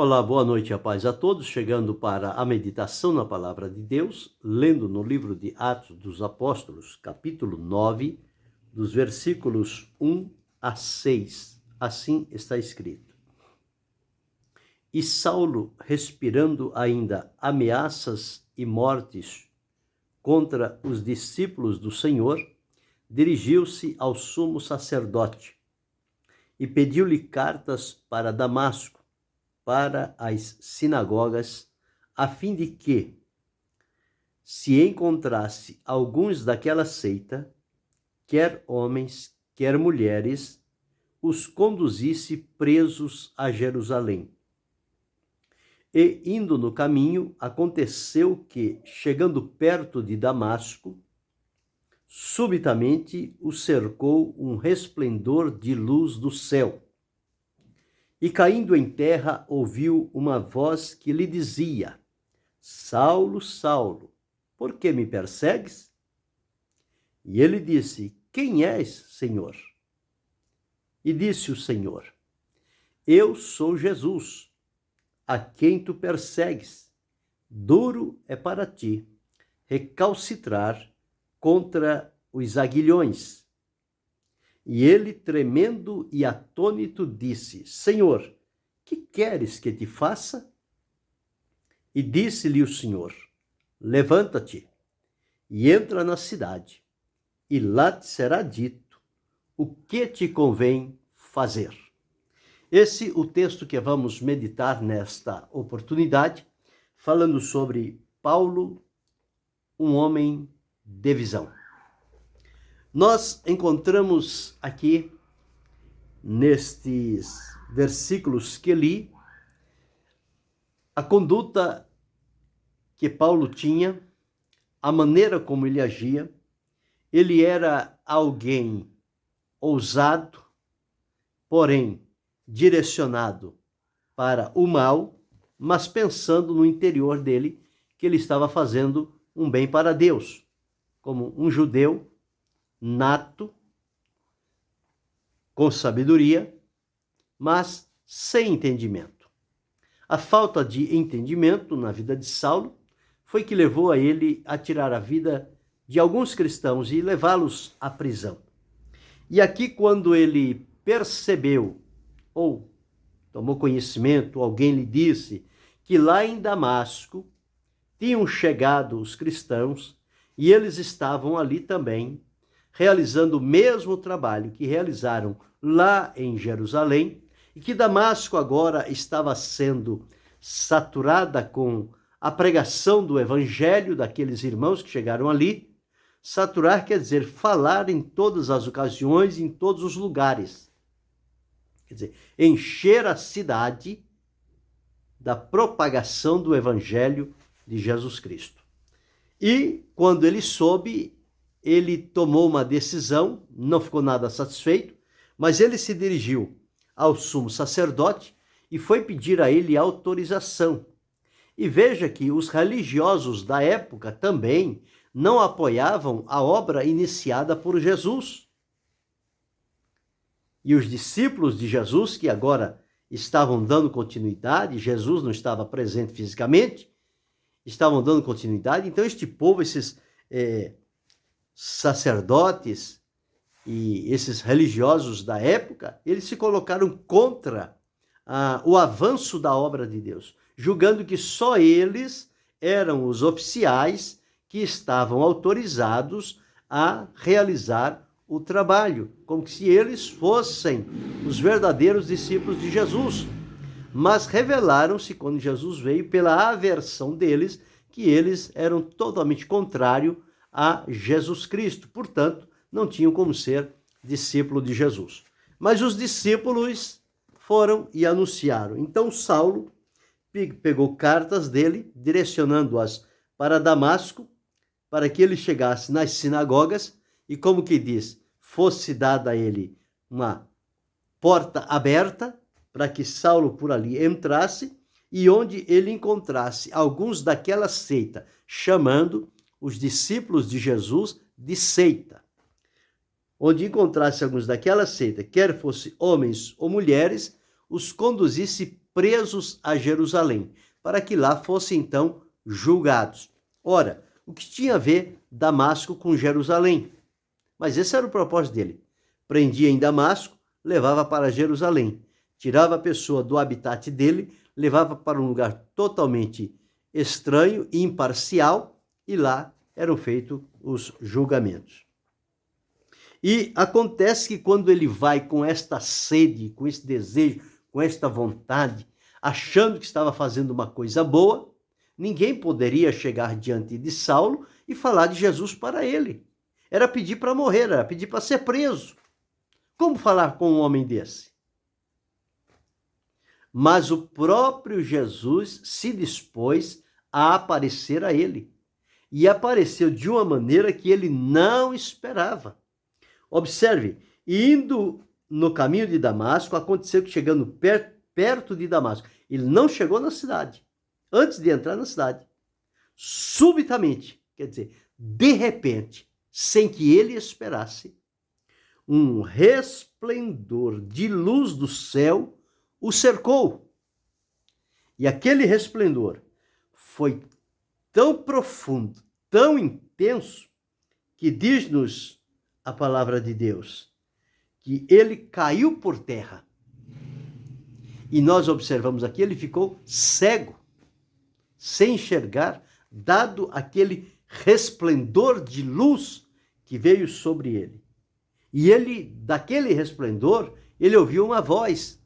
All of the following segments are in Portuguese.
Olá, boa noite e a paz a todos, chegando para a meditação na Palavra de Deus, lendo no livro de Atos dos Apóstolos, capítulo 9, dos versículos 1 a 6. Assim está escrito. E Saulo, respirando ainda ameaças e mortes contra os discípulos do Senhor, dirigiu-se ao sumo sacerdote e pediu-lhe cartas para Damasco, para as sinagogas, a fim de que, se encontrasse alguns daquela seita, quer homens, quer mulheres, os conduzisse presos a Jerusalém. E, indo no caminho, aconteceu que, chegando perto de Damasco, subitamente o cercou um resplendor de luz do céu. E caindo em terra, ouviu uma voz que lhe dizia: Saulo, Saulo, por que me persegues? E ele disse: Quem és, Senhor? E disse o Senhor: Eu sou Jesus, a quem tu persegues. Duro é para ti recalcitrar contra os aguilhões. E ele, tremendo e atônito, disse: Senhor, que queres que te faça? E disse-lhe o Senhor: Levanta-te e entra na cidade, e lá te será dito o que te convém fazer. Esse é o texto que vamos meditar nesta oportunidade, falando sobre Paulo, um homem de visão. Nós encontramos aqui, nestes versículos que li, a conduta que Paulo tinha, a maneira como ele agia. Ele era alguém ousado, porém direcionado para o mal, mas pensando no interior dele que ele estava fazendo um bem para Deus, como um judeu nato, com sabedoria, mas sem entendimento. A falta de entendimento na vida de Saulo foi que levou a ele a tirar a vida de alguns cristãos e levá-los à prisão. E aqui, quando ele percebeu, ou tomou conhecimento, alguém lhe disse que lá em Damasco tinham chegado os cristãos e eles estavam ali também, realizando o mesmo trabalho que realizaram lá em Jerusalém, e que Damasco agora estava sendo saturada com a pregação do evangelho daqueles irmãos que chegaram ali. Saturar quer dizer falar em todas as ocasiões, em todos os lugares. Quer dizer, encher a cidade da propagação do evangelho de Jesus Cristo. E quando ele soube, ele tomou uma decisão, não ficou nada satisfeito, mas ele se dirigiu ao sumo sacerdote e foi pedir a ele autorização. E veja que os religiosos da época também não apoiavam a obra iniciada por Jesus. E os discípulos de Jesus, que agora estavam dando continuidade, Jesus não estava presente fisicamente, estavam dando continuidade, então este povo, esses sacerdotes e esses religiosos da época, eles se colocaram contra o avanço da obra de Deus, julgando que só eles eram os oficiais que estavam autorizados a realizar o trabalho, como se eles fossem os verdadeiros discípulos de Jesus. Mas revelaram-se, quando Jesus veio, pela aversão deles, que eles eram totalmente contrários a Jesus Cristo, portanto, não tinham como ser discípulo de Jesus. Mas os discípulos foram e anunciaram. Então Saulo pegou cartas dele, direcionando-as para Damasco, para que ele chegasse nas sinagogas e, como que diz, fosse dada a ele uma porta aberta para que Saulo por ali entrasse, e onde ele encontrasse alguns daquela seita, chamando os discípulos de Jesus de seita. Onde encontrasse alguns daquela seita, quer fosse homens ou mulheres, os conduzisse presos a Jerusalém, para que lá fossem então julgados. Ora, o que tinha a ver Damasco com Jerusalém? Mas esse era o propósito dele. Prendia em Damasco, levava para Jerusalém. Tirava a pessoa do habitat dele, levava para um lugar totalmente estranho e imparcial, e lá eram feitos os julgamentos. E acontece que quando ele vai com esta sede, com esse desejo, com esta vontade, achando que estava fazendo uma coisa boa, ninguém poderia chegar diante de Saulo e falar de Jesus para ele. Era pedir para morrer, era pedir para ser preso. Como falar com um homem desse? Mas o próprio Jesus se dispôs a aparecer a ele. E apareceu de uma maneira que ele não esperava. Observe, indo no caminho de Damasco, aconteceu que chegando perto de Damasco, ele não chegou na cidade, antes de entrar na cidade, subitamente, quer dizer, de repente, sem que ele esperasse, um resplendor de luz do céu o cercou. E aquele resplendor foi tão profundo, tão intenso, que diz-nos a palavra de Deus, que ele caiu por terra. E nós observamos aqui, ele ficou cego, sem enxergar, dado aquele resplendor de luz que veio sobre ele. E ele, daquele resplendor, ele ouviu uma voz.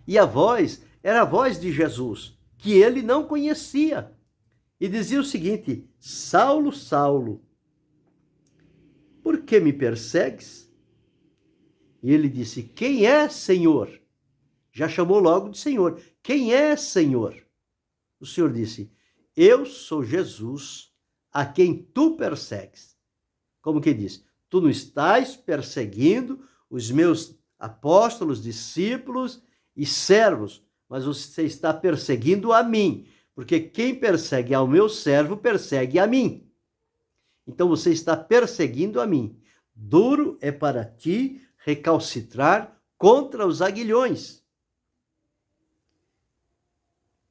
E a voz era a voz de Jesus, que ele não conhecia. E dizia o seguinte: Saulo, Saulo, por que me persegues? E ele disse: quem é, Senhor? Já chamou logo de Senhor. Quem é, Senhor? O Senhor disse: eu sou Jesus, a quem tu persegues. Como que diz? Tu não estás perseguindo os meus apóstolos, discípulos e servos, mas você está perseguindo a mim, porque quem persegue ao meu servo, persegue a mim. Então você está perseguindo a mim. Duro é para ti recalcitrar contra os aguilhões.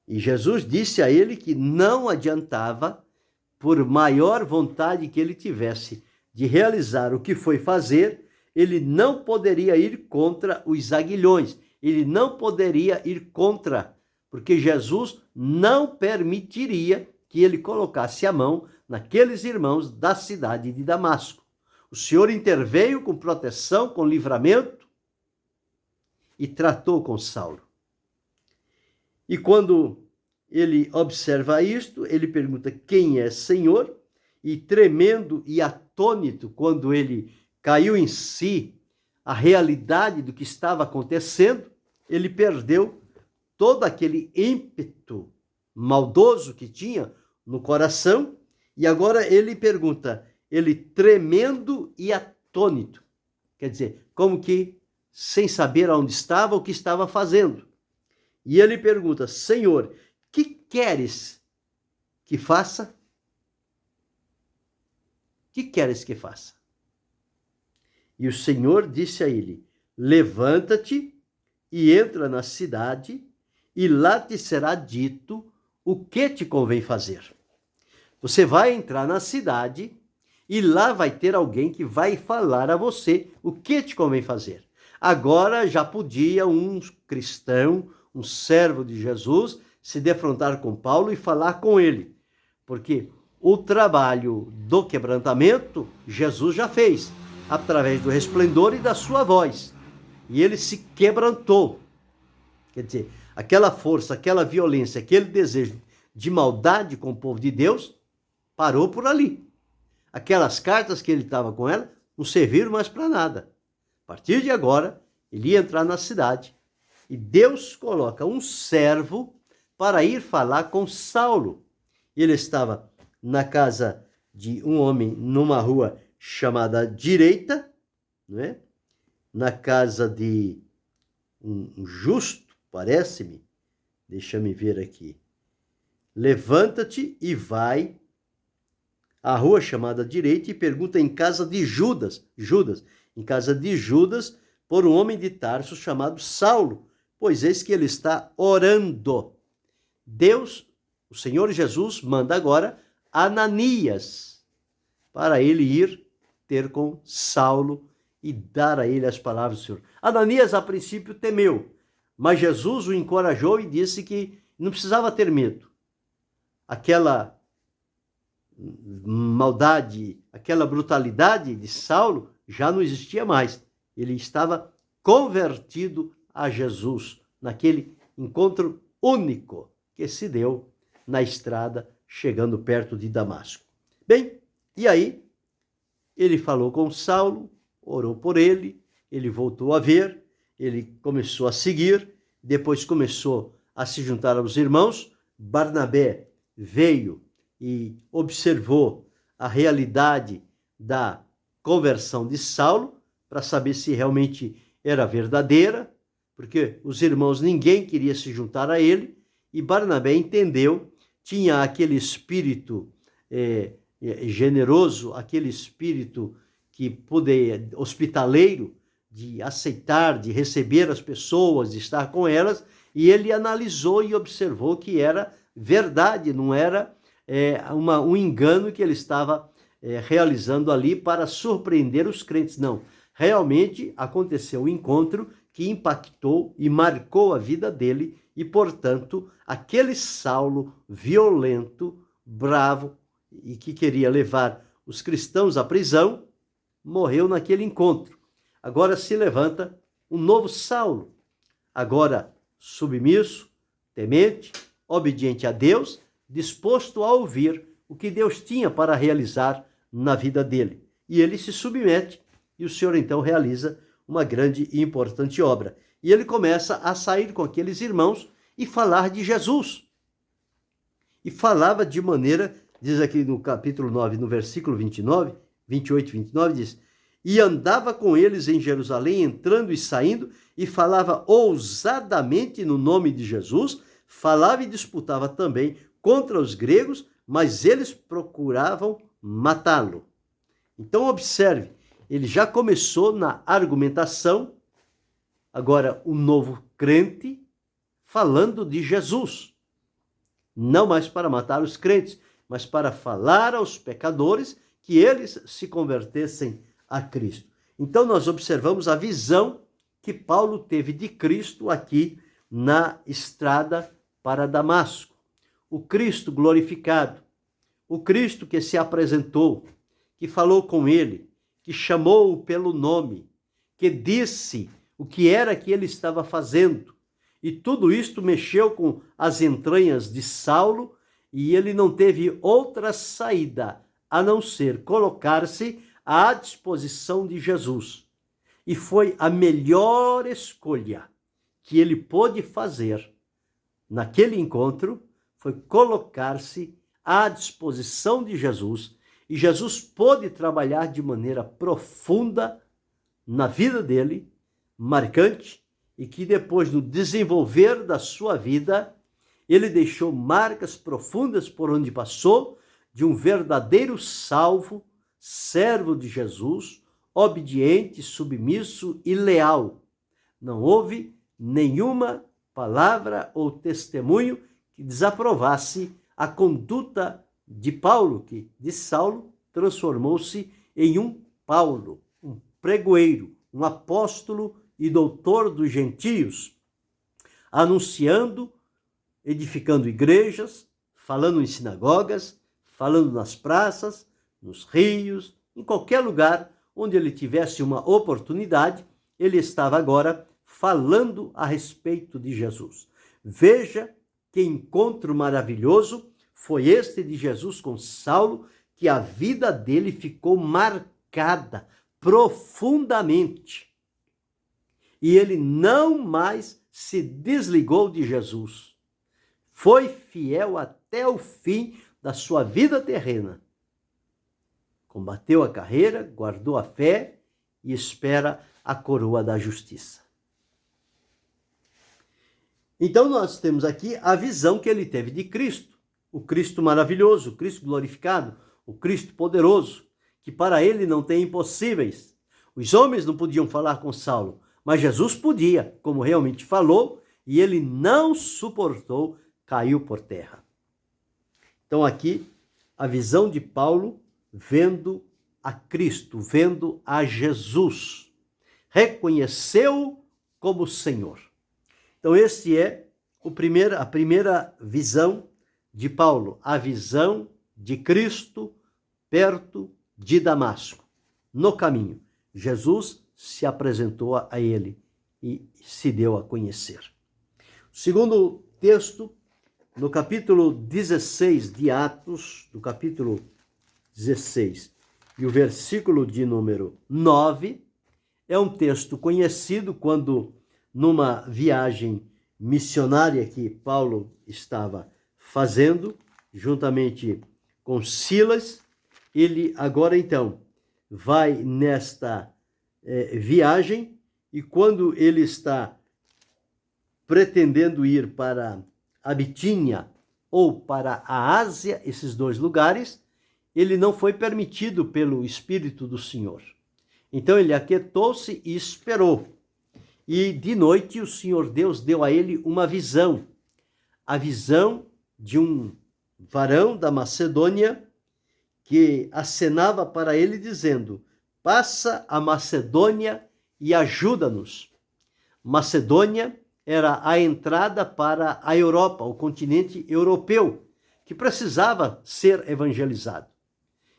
E Jesus disse a ele que não adiantava, por maior vontade que ele tivesse de realizar o que foi fazer, ele não poderia ir contra os aguilhões, ele não poderia ir contra, porque Jesus não permitiria que ele colocasse a mão naqueles irmãos da cidade de Damasco. O Senhor interveio com proteção, com livramento e tratou com Saulo. E quando ele observa isto, ele pergunta: quem é, Senhor? E tremendo e atônito, quando ele caiu em si a realidade do que estava acontecendo, ele perdeu todo aquele ímpeto maldoso que tinha no coração, e agora ele pergunta, ele tremendo e atônito, quer dizer, como que sem saber aonde estava, o que estava fazendo. E ele pergunta: Senhor, que queres que faça? Que queres que faça? E o Senhor disse a ele: levanta-te e entra na cidade, e lá te será dito o que te convém fazer. Você vai entrar na cidade e lá vai ter alguém que vai falar a você o que te convém fazer. Agora já podia um cristão, um servo de Jesus, se defrontar com Paulo e falar com ele, porque o trabalho do quebrantamento Jesus já fez, através do resplendor e da sua voz. E ele se quebrantou. Quer dizer, aquela força, aquela violência, aquele desejo de maldade com o povo de Deus, parou por ali. Aquelas cartas que ele estava com ela não serviram mais para nada. A partir de agora, ele ia entrar na cidade. E Deus coloca um servo para ir falar com Saulo. Ele estava na casa de um homem, numa rua chamada Direita, não é? Na casa de um justo, parece-me. Deixa-me ver aqui. Levanta-te e vai à rua chamada Direita e pergunta em casa de Judas, em casa de Judas, por um homem de Tarso chamado Saulo, pois eis que ele está orando. Deus, o Senhor Jesus, manda agora Ananias para ele ir ter com Saulo e dar a ele as palavras do Senhor. Ananias, a princípio, temeu, mas Jesus o encorajou e disse que não precisava ter medo. Aquela maldade, aquela brutalidade de Saulo já não existia mais. Ele estava convertido a Jesus naquele encontro único que se deu na estrada chegando perto de Damasco. Bem, e aí ele falou com Saulo, orou por ele, ele voltou a ver, ele começou a seguir, depois começou a se juntar aos irmãos. Barnabé veio e observou a realidade da conversão de Saulo para saber se realmente era verdadeira, porque os irmãos, ninguém queria se juntar a ele, e Barnabé entendeu, tinha aquele espírito generoso, aquele espírito que poderia, hospitaleiro, de aceitar, de receber as pessoas, de estar com elas, e ele analisou e observou que era verdade, não era um engano que ele estava realizando ali para surpreender os crentes, não. Realmente aconteceu um encontro que impactou e marcou a vida dele e, portanto, aquele Saulo violento, bravo e que queria levar os cristãos à prisão, morreu naquele encontro. Agora se levanta um novo Saulo, agora submisso, temente, obediente a Deus, disposto a ouvir o que Deus tinha para realizar na vida dele. E ele se submete e o Senhor então realiza uma grande e importante obra. E ele começa a sair com aqueles irmãos e falar de Jesus. E falava de maneira, diz aqui no capítulo 9, no versículo 28 e 29, diz: e andava com eles em Jerusalém, entrando e saindo, e falava ousadamente no nome de Jesus, falava e disputava também contra os gregos, mas eles procuravam matá-lo. Então observe, ele já começou na argumentação, agora o novo crente, falando de Jesus. Não mais para matar os crentes, mas para falar aos pecadores que eles se convertessem a Cristo. Então nós observamos a visão que Paulo teve de Cristo aqui na estrada para Damasco. O Cristo glorificado, o Cristo que se apresentou, que falou com ele, que chamou-o pelo nome, que disse o que era que ele estava fazendo. E tudo isto mexeu com as entranhas de Saulo e ele não teve outra saída a não ser colocar-se à disposição de Jesus. E foi a melhor escolha que ele pôde fazer naquele encontro, foi colocar-se à disposição de Jesus, e Jesus pôde trabalhar de maneira profunda na vida dele, marcante, e que depois, no desenvolver da sua vida, ele deixou marcas profundas por onde passou, de um verdadeiro salvo, servo de Jesus, obediente, submisso e leal. Não houve nenhuma palavra ou testemunho que desaprovasse a conduta de Paulo, que de Saulo transformou-se em um Paulo, um pregoeiro, um apóstolo e doutor dos gentios, anunciando, edificando igrejas, falando em sinagogas, falando nas praças, nos rios, em qualquer lugar onde ele tivesse uma oportunidade, ele estava agora falando a respeito de Jesus. Veja que encontro maravilhoso foi este de Jesus com Saulo, que a vida dele ficou marcada profundamente. E ele não mais se desligou de Jesus. Foi fiel até o fim da sua vida terrena. Combateu a carreira, guardou a fé e espera a coroa da justiça. Então nós temos aqui a visão que ele teve de Cristo, o Cristo maravilhoso, o Cristo glorificado, o Cristo poderoso, que para ele não tem impossíveis. Os homens não podiam falar com Saulo, mas Jesus podia, como realmente falou, e ele não suportou, caiu por terra. Então aqui a visão de Paulo vendo a Cristo, vendo a Jesus. Reconheceu como Senhor. Então este é a primeira visão de Paulo, a visão de Cristo perto de Damasco. No caminho, Jesus se apresentou a ele e se deu a conhecer. O segundo texto, no capítulo 16 de Atos, do capítulo 16, e o versículo de número 9, é um texto conhecido quando, numa viagem missionária que Paulo estava fazendo, juntamente com Silas, ele agora então vai nesta viagem, e quando ele está pretendendo ir para a Bitínia ou para a Ásia, esses dois lugares, ele não foi permitido pelo Espírito do Senhor. Então ele aquietou-se e esperou. E de noite o Senhor Deus deu a ele uma visão, a visão de um varão da Macedônia que acenava para ele dizendo: passa a Macedônia e ajuda-nos. Macedônia era a entrada para a Europa, o continente europeu, que precisava ser evangelizado.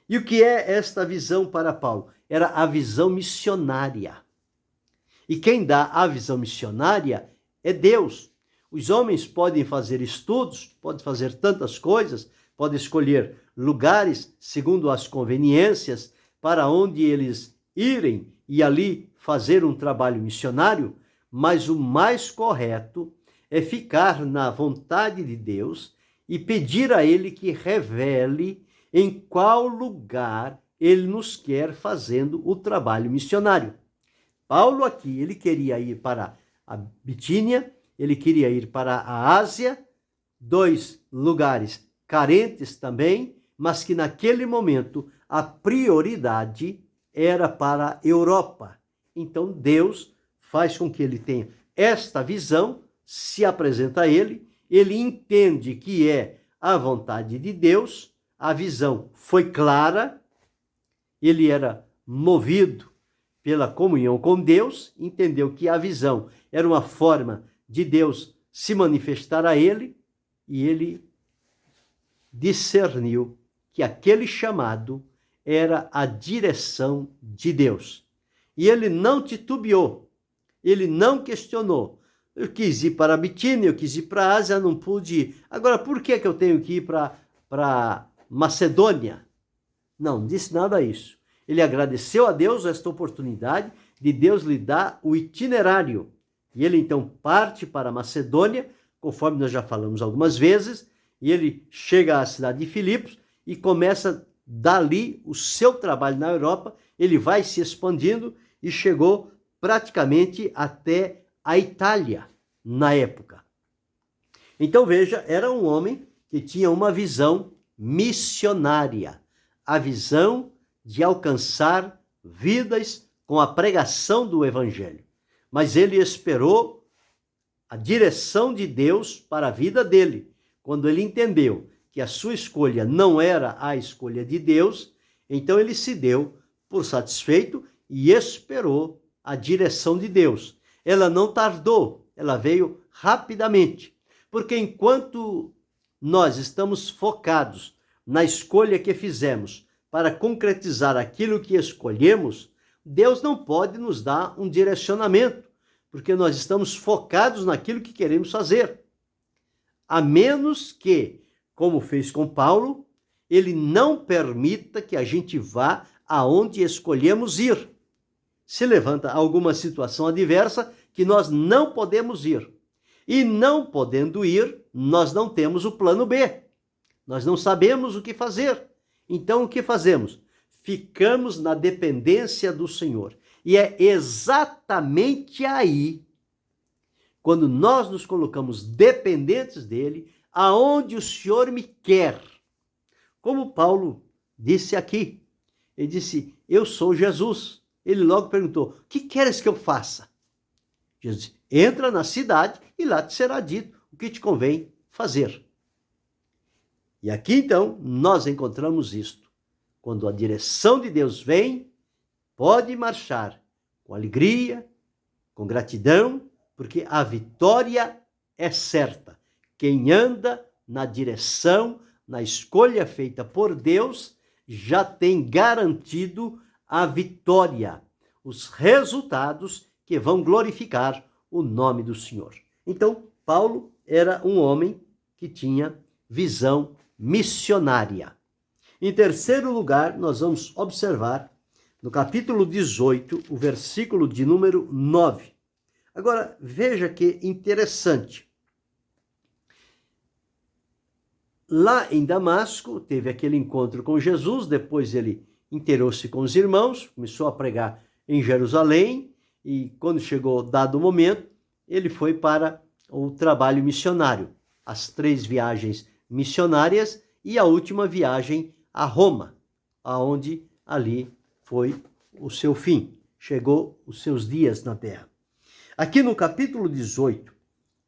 E o que é esta visão para Paulo? Era a visão missionária. E quem dá a visão missionária é Deus. Os homens podem fazer estudos, podem fazer tantas coisas, podem escolher lugares segundo as conveniências para onde eles irem e ali fazer um trabalho missionário, mas o mais correto é ficar na vontade de Deus e pedir a Ele que revele em qual lugar Ele nos quer fazendo o trabalho missionário. Paulo aqui, ele queria ir para a Bitínia, ele queria ir para a Ásia, dois lugares carentes também, mas que naquele momento a prioridade era para a Europa. Então Deus faz com que ele tenha esta visão, se apresenta a ele entende que é a vontade de Deus, a visão foi clara, ele era movido pela comunhão com Deus, entendeu que a visão era uma forma de Deus se manifestar a ele, e ele discerniu que aquele chamado era a direção de Deus. E ele não titubeou, ele não questionou. Eu quis ir para a Bitínia, eu quis ir para a Ásia, não pude ir. Agora, por que eu tenho que ir para Macedônia? Não disse nada a isso. Ele agradeceu a Deus esta oportunidade de Deus lhe dar o itinerário. E ele então parte para a Macedônia, conforme nós já falamos algumas vezes, e ele chega à cidade de Filipos e começa dali o seu trabalho na Europa. Ele vai se expandindo e chegou praticamente até a Itália na época. Então veja, era um homem que tinha uma visão missionária, a visão de alcançar vidas com a pregação do Evangelho. Mas ele esperou a direção de Deus para a vida dele. Quando ele entendeu que a sua escolha não era a escolha de Deus, então ele se deu por satisfeito e esperou a direção de Deus. Ela não tardou, ela veio rapidamente. Porque enquanto nós estamos focados na escolha que fizemos para concretizar aquilo que escolhemos, Deus não pode nos dar um direcionamento, porque nós estamos focados naquilo que queremos fazer. A menos que, como fez com Paulo, ele não permita que a gente vá aonde escolhemos ir. Se levanta alguma situação adversa que nós não podemos ir. E não podendo ir, nós não temos o plano B. Nós não sabemos o que fazer. Então, o que fazemos? Ficamos na dependência do Senhor. E é exatamente aí, quando nós nos colocamos dependentes dele, aonde o Senhor me quer. Como Paulo disse aqui, ele disse: eu sou Jesus. Ele logo perguntou: o que queres que eu faça? Jesus disse: Entra na cidade e lá te será dito o que te convém fazer. E aqui, então, nós encontramos isto. Quando a direção de Deus vem, pode marchar com alegria, com gratidão, porque a vitória é certa. Quem anda na direção, na escolha feita por Deus, já tem garantido a vitória, os resultados que vão glorificar o nome do Senhor. Então, Paulo era um homem que tinha visão missionária. Em terceiro lugar, nós vamos observar no capítulo 18, o versículo de número 9. Agora, veja que interessante. Lá em Damasco, teve aquele encontro com Jesus, depois ele inteirou-se com os irmãos, começou a pregar em Jerusalém, e quando chegou dado o momento, ele foi para o trabalho missionário, as 3 viagens missionárias e a última viagem a Roma, aonde ali foi o seu fim, chegou os seus dias na terra. Aqui no capítulo 18,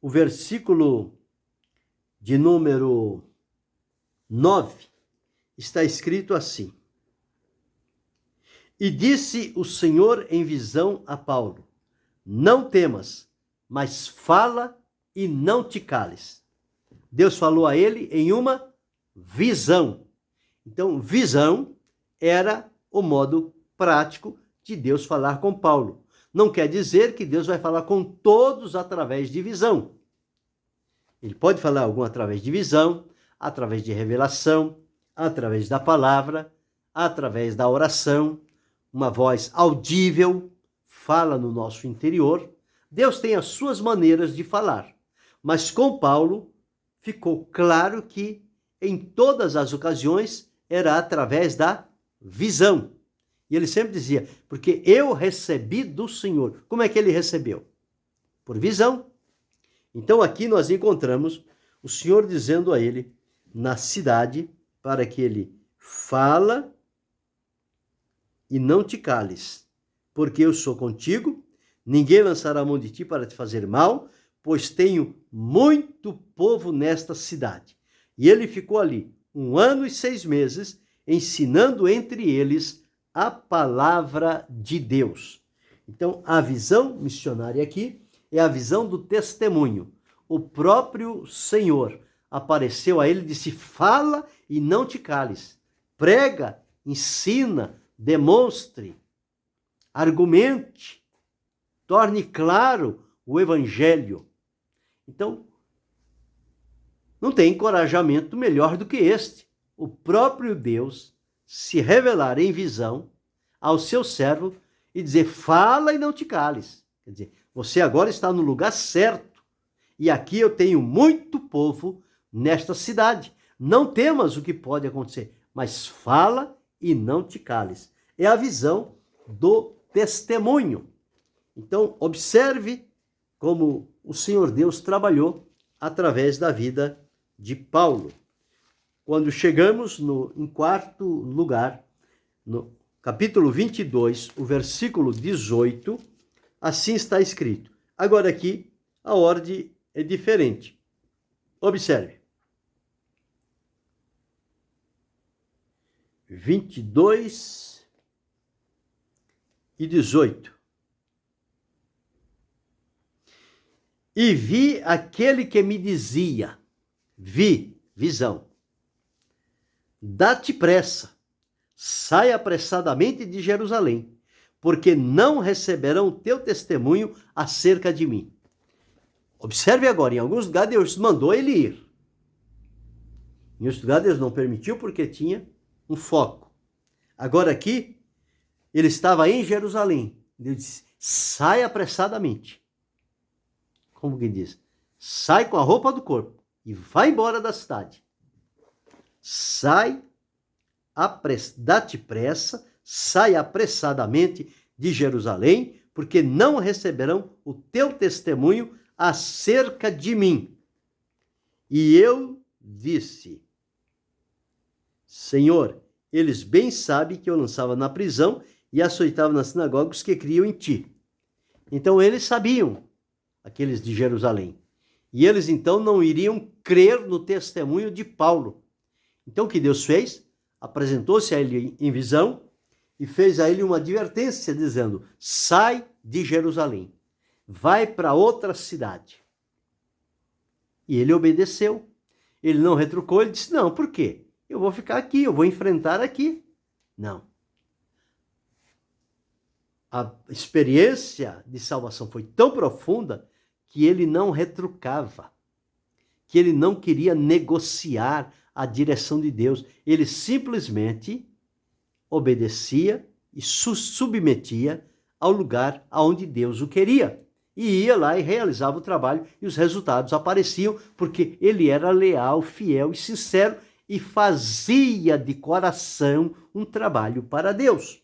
o versículo de número 9, está escrito assim: E disse o Senhor em visão a Paulo, não temas, mas fala e não te cales. Deus falou a ele em uma visão. Então, visão era o modo prático de Deus falar com Paulo. Não quer dizer que Deus vai falar com todos através de visão. Ele pode falar algum através de visão, através de revelação, através da palavra, através da oração, uma voz audível, fala no nosso interior. Deus tem as suas maneiras de falar, mas com Paulo ficou claro que em todas as ocasiões era através da visão. E ele sempre dizia, porque eu recebi do Senhor. Como é que ele recebeu? Por visão. Então aqui nós encontramos o Senhor dizendo a ele, na cidade, para que ele fala e não te cales, porque eu sou contigo, ninguém lançará a mão de ti para te fazer mal, pois tenho muito povo nesta cidade. E ele ficou ali 1 ano e 6 meses, ensinando entre eles a palavra de Deus. Então, a visão missionária aqui é a visão do testemunho. O próprio Senhor apareceu a ele e disse, fala e não te cales. Prega, ensina, demonstre, argumente, torne claro o evangelho. Então, não tem encorajamento melhor do que este. O próprio Deus se revelar em visão ao seu servo e dizer, fala e não te cales. Quer dizer, você agora está no lugar certo. E aqui eu tenho muito povo nesta cidade. Não temas o que pode acontecer, mas fala e não te cales. É a visão do testemunho. Então, observe como o Senhor Deus trabalhou através da vida de Paulo. Quando chegamos em quarto lugar, no capítulo 22, o versículo 18, assim está escrito. Agora aqui, a ordem é diferente. Observe. 22 e 18. E vi aquele que me dizia, visão, dá-te pressa, sai apressadamente de Jerusalém, porque não receberão o teu testemunho acerca de mim. Observe agora, em alguns lugares Deus mandou ele ir. Em outros lugares Deus não permitiu porque tinha um foco. Agora aqui, ele estava em Jerusalém. Deus disse, sai apressadamente. Como que diz? Sai com a roupa do corpo e vai embora da cidade. Dá-te pressa, sai apressadamente de Jerusalém, porque não receberão o teu testemunho acerca de mim. E eu disse, Senhor, eles bem sabem que eu lançava na prisão e açoitava nas sinagogas que criam em ti. Então eles sabiam aqueles de Jerusalém. E eles então não iriam crer no testemunho de Paulo. Então o que Deus fez? Apresentou-se a ele em visão e fez a ele uma advertência dizendo: sai de Jerusalém, vai para outra cidade. E ele obedeceu. Ele não retrucou, ele disse: não, por quê? Eu vou ficar aqui, eu vou enfrentar aqui. Não. A experiência de salvação foi tão profunda que ele não retrucava, que ele não queria negociar a direção de Deus. Ele simplesmente obedecia e se submetia ao lugar aonde Deus o queria. E ia lá e realizava o trabalho e os resultados apareciam porque ele era leal, fiel e sincero e fazia de coração um trabalho para Deus.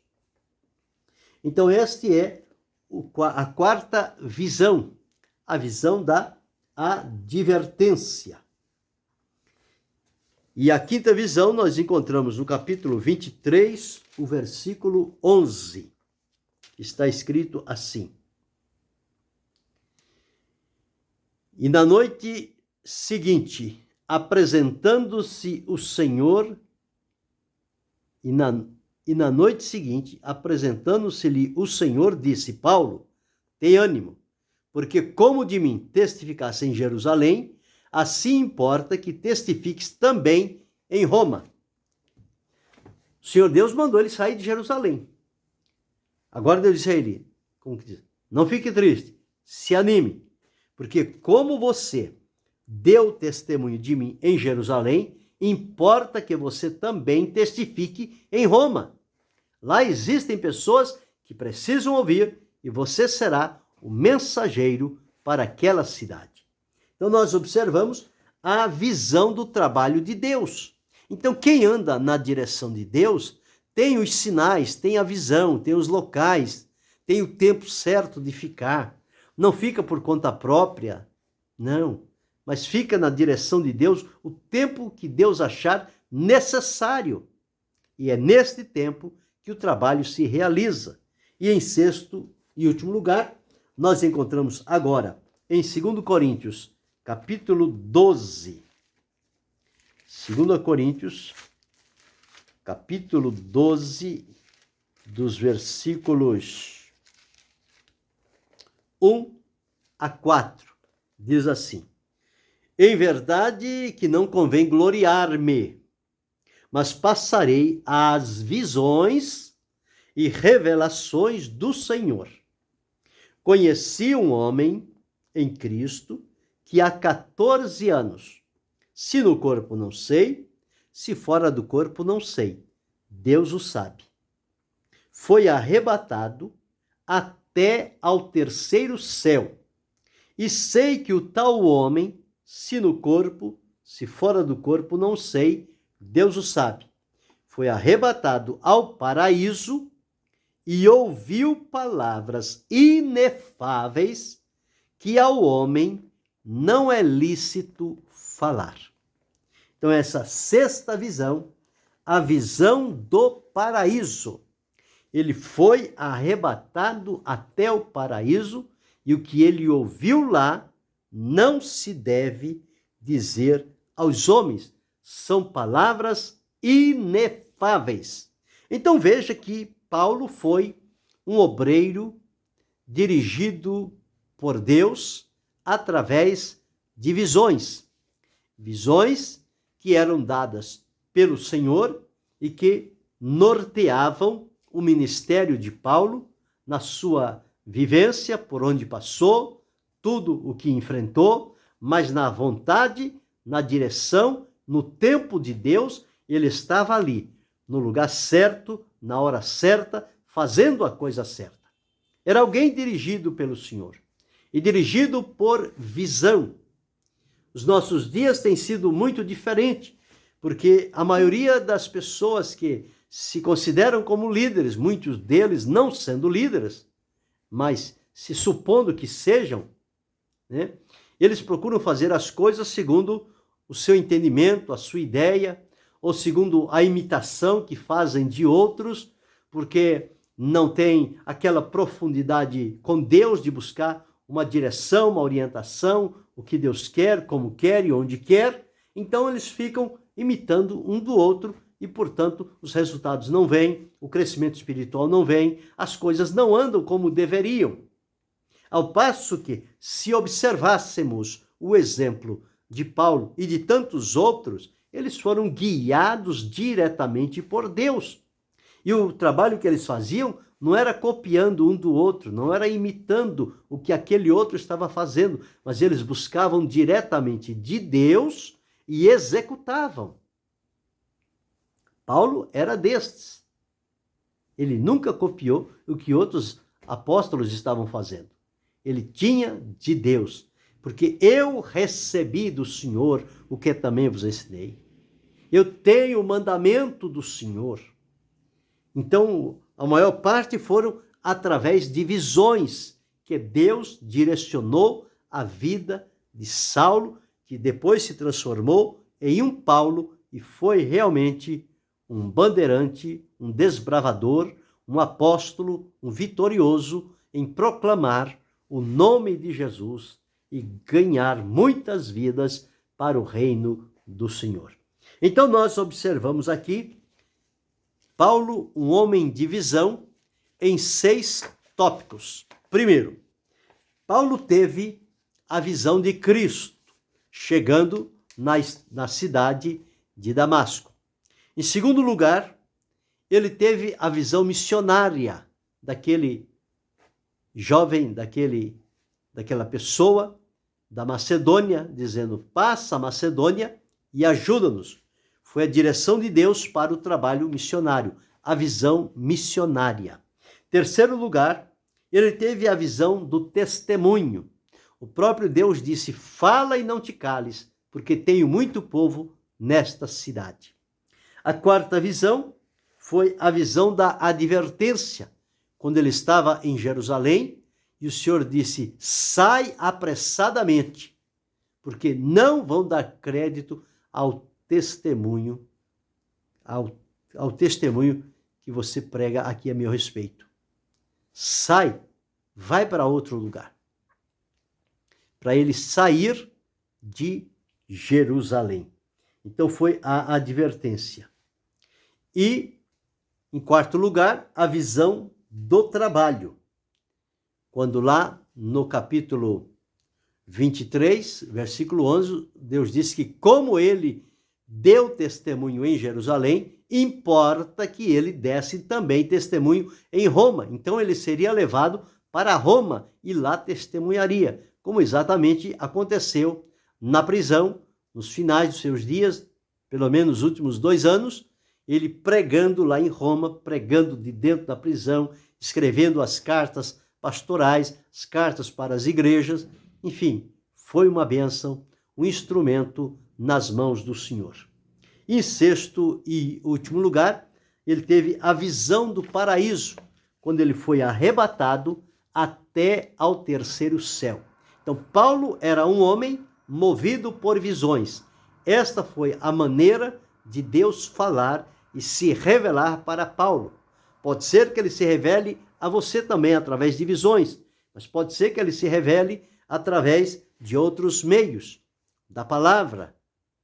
Então, esta é a quarta visão, a visão da advertência. E a quinta visão nós encontramos no capítulo 23, o versículo 11. Está escrito assim: e na noite seguinte, apresentando-se o Senhor, e na noite seguinte, apresentando-se-lhe o Senhor, disse: Paulo, tem ânimo, porque como de mim testificaste em Jerusalém, assim importa que testifiques também em Roma. O Senhor Deus mandou ele sair de Jerusalém. Agora Deus disse a ele, como que diz? Não fique triste, se anime, porque como você deu testemunho de mim em Jerusalém, importa que você também testifique em Roma. Lá existem pessoas que precisam ouvir e você será o mensageiro para aquela cidade. Então nós observamos a visão do trabalho de Deus. Então quem anda na direção de Deus tem os sinais, tem a visão, tem os locais, tem o tempo certo de ficar. Não fica por conta própria, não, mas fica na direção de Deus o tempo que Deus achar necessário. E é neste tempo que o trabalho se realiza. E em sexto e último lugar, nós encontramos agora, em 2 Coríntios, capítulo 12. 2 Coríntios, capítulo 12, dos versículos 1 a 4, diz assim: em verdade que não convém gloriar-me, mas passarei às visões e revelações do Senhor. Conheci um homem em Cristo que há 14 anos, se no corpo não sei, se fora do corpo não sei, Deus o sabe, foi arrebatado até ao terceiro céu. E sei que o tal homem, se no corpo, se fora do corpo, não sei, Deus o sabe, foi arrebatado ao paraíso e ouviu palavras inefáveis que ao homem não é lícito falar. Então, essa sexta visão, a visão do paraíso. Ele foi arrebatado até o paraíso e o que ele ouviu lá não se deve dizer aos homens. São palavras inefáveis. Então veja que Paulo foi um obreiro dirigido por Deus através de visões. Visões que eram dadas pelo Senhor e que norteavam o ministério de Paulo na sua vivência, por onde passou, tudo o que enfrentou, mas na vontade, na direção, no tempo de Deus, ele estava ali, no lugar certo, na hora certa, fazendo a coisa certa. Era alguém dirigido pelo Senhor e dirigido por visão. Os nossos dias têm sido muito diferentes, porque a maioria das pessoas que se consideram como líderes, muitos deles não sendo líderes, mas se supondo que sejam, né, eles procuram fazer as coisas segundo o seu entendimento, a sua ideia, ou segundo a imitação que fazem de outros, porque não tem aquela profundidade com Deus de buscar uma direção, uma orientação, o que Deus quer, como quer e onde quer. Então eles ficam imitando um do outro e, portanto, os resultados não vêm, o crescimento espiritual não vem, as coisas não andam como deveriam. Ao passo que, se observássemos o exemplo de Paulo e de tantos outros, eles foram guiados diretamente por Deus. E o trabalho que eles faziam não era copiando um do outro, não era imitando o que aquele outro estava fazendo, mas eles buscavam diretamente de Deus e executavam. Paulo era destes. Ele nunca copiou o que outros apóstolos estavam fazendo. Ele tinha de Deus, porque eu recebi do Senhor o que também vos ensinei. Eu tenho o mandamento do Senhor. Então, a maior parte foram através de visões que Deus direcionou a vida de Saulo, que depois se transformou em um Paulo e foi realmente um bandeirante, um desbravador, um apóstolo, um vitorioso em proclamar o nome de Jesus e ganhar muitas vidas para o reino do Senhor. Então nós observamos aqui Paulo, um homem de visão, em 6 tópicos. Primeiro, Paulo teve a visão de Cristo, chegando na cidade de Damasco. Em segundo lugar, ele teve a visão missionária daquele jovem, daquela pessoa da Macedônia, dizendo: passa a Macedônia e ajuda-nos. Foi a direção de Deus para o trabalho missionário, a visão missionária. Terceiro lugar, ele teve a visão do testemunho. O próprio Deus disse: fala e não te cales, porque tenho muito povo nesta cidade. A quarta visão foi a visão da advertência, quando ele estava em Jerusalém e o Senhor disse: sai apressadamente, porque não vão dar crédito ao testemunho, ao testemunho que você prega aqui a meu respeito. Sai, vai para outro lugar. Para ele sair de Jerusalém. Então foi a advertência. E, em quarto lugar, a visão do trabalho. Quando lá no capítulo 23, versículo 11, Deus diz que como ele deu testemunho em Jerusalém, importa que ele desse também testemunho em Roma. Então ele seria levado para Roma e lá testemunharia, como exatamente aconteceu na prisão, nos finais dos seus dias, pelo menos os últimos 2 anos, ele pregando lá em Roma, pregando de dentro da prisão, escrevendo as cartas pastorais, as cartas para as igrejas, enfim, foi uma bênção, um instrumento nas mãos do Senhor. Em sexto e último lugar, ele teve a visão do paraíso, quando ele foi arrebatado até ao terceiro céu. Então, Paulo era um homem movido por visões. Esta foi a maneira de Deus falar e se revelar para Paulo. Pode ser que ele se revele a você também através de visões, mas pode ser que ele se revele através de outros meios, da palavra,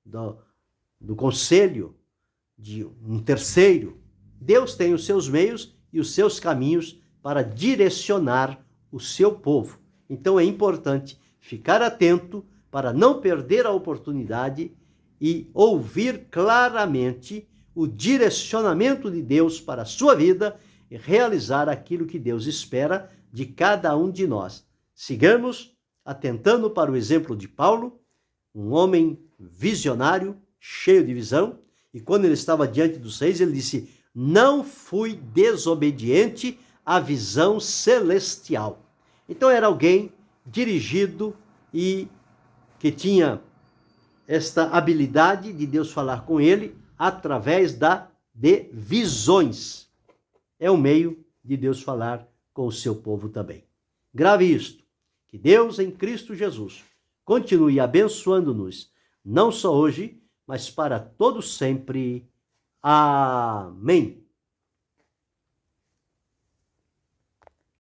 do conselho, de um terceiro. Deus tem os seus meios e os seus caminhos para direcionar o seu povo. Então é importante ficar atento para não perder a oportunidade e ouvir claramente o direcionamento de Deus para a sua vida e realizar aquilo que Deus espera de cada um de nós. Sigamos atentando para o exemplo de Paulo, um homem visionário, cheio de visão, e quando ele estava diante dos reis, ele disse: não fui desobediente à visão celestial. Então era alguém dirigido e que tinha esta habilidade de Deus falar com ele através de visões. É um meio de Deus falar com o seu povo também. Grave isto, que Deus em Cristo Jesus continue abençoando-nos, não só hoje, mas para todo sempre. Amém.